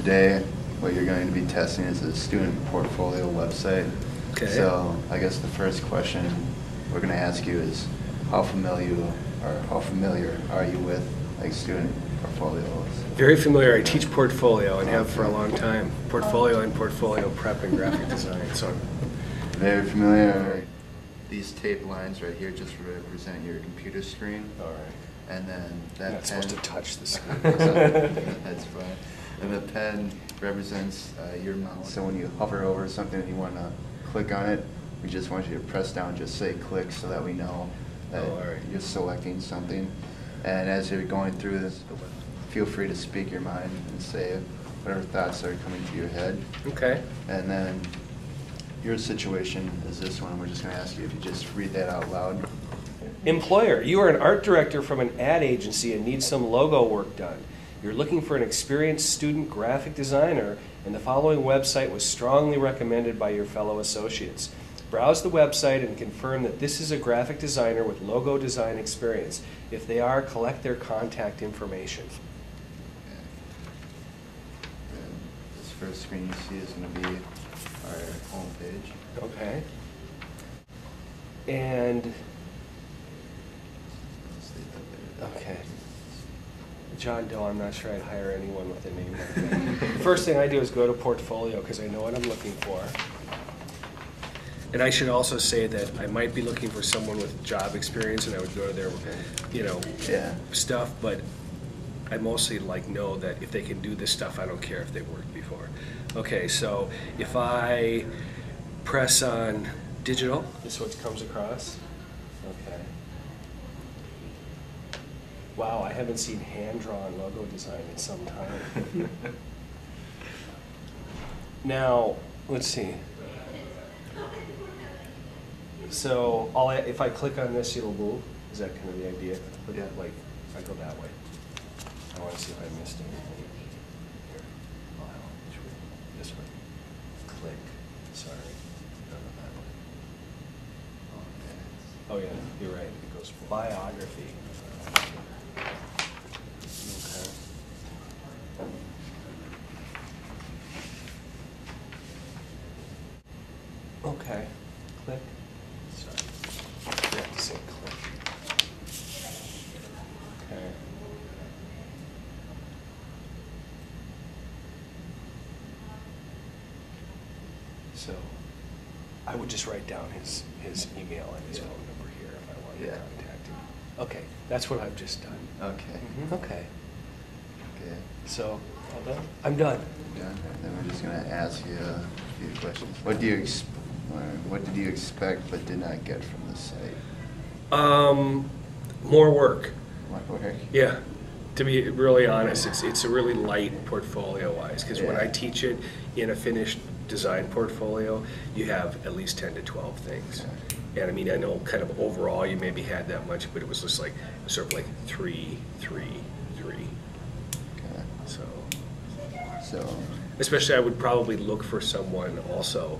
today what you're going to be testing is a student portfolio website. Okay. So I guess the first question we're going to ask you is how familiar are you with like student portfolios? Very familiar. I teach portfolio and have for a long time. Portfolio and portfolio prep and graphic design. So Very familiar. These tape lines right here just represent your computer screen. all right. And then that You're not pen, supposed to touch the screen. that's fine. And the pen represents your mouse. So when you hover over something and you want to click on it, we just want you to press down, just say click, so that we know that all right. you're selecting something. And as you're going through this, feel free to speak your mind and say whatever thoughts are coming to your head. Okay. And then your situation is this one. We're just going to ask you if you just read that out loud. Employer, you are an art director from an ad agency and need some logo work done. You're looking for an experienced student graphic designer, and the following website was strongly recommended by your fellow associates. Browse the website and confirm that this is a graphic designer with logo design experience. If they are, collect their contact information. And this first screen you see is going to be our home page. Okay. And, okay. John Doe, I'm not sure I'd hire anyone with a name like that. The first thing I do is go to portfolio because I know what I'm looking for. And I should also say that I might be looking for someone with job experience, and I would go to their, stuff. But I mostly know that if they can do this stuff, I don't care if they've worked before. Okay, so if I press on digital, this is what comes across. Okay. Wow, I haven't seen hand-drawn logo design in some time. Now, let's see. So if I click on this, it'll move. Is that kind of the idea? Yeah. Like, if I go that way. I want to see if I missed anything. Here. This way. Click. Sorry. No, that way. Oh yeah, you're right. It goes biography. Okay. Click. Sorry. You have to say click. Okay. So I would just write down his email and his phone number here if I wanted to contact him. Okay, that's what I've just done. Okay. Okay. Okay. So, all done? I'm done. Done. Then we're just going to ask you a few questions. What did you expect but did not get from the site? More work. More work? Yeah. To be really honest, it's a really light portfolio-wise, because when I teach it in a finished design portfolio, you have at least 10 to 12 things. And I mean, I know kind of overall you maybe had that much, but it was just like sort of like 3, 3, 3. Okay. So especially I would probably look for someone also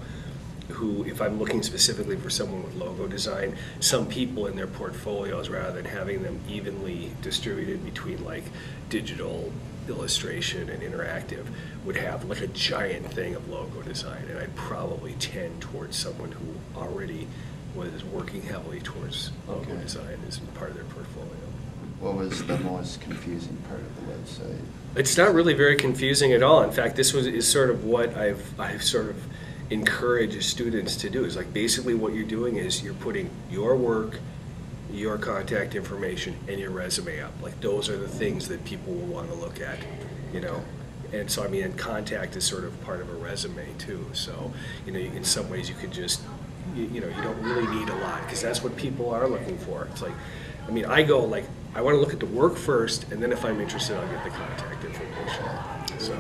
who, if I'm looking specifically for someone with logo design, some people in their portfolios, rather than having them evenly distributed between like digital, illustration, and interactive, would have like a giant thing of logo design. And I'd probably tend towards someone who already was working heavily towards logo design as part of their portfolio. What was the most confusing part of the website? It's not really very confusing at all. In fact, this is sort of what I've sort of encouraged students to do. Is like basically what you're doing is you're putting your work, your contact information, and your resume up. Like those are the things that people will want to look at, you know. And so I mean, and contact is sort of part of a resume too. So in some ways you could just you don't really need a lot, because that's what people are looking for. It's like, I mean, I go like, I want to look at the work first, and then if I'm interested, I'll get the contact information. So.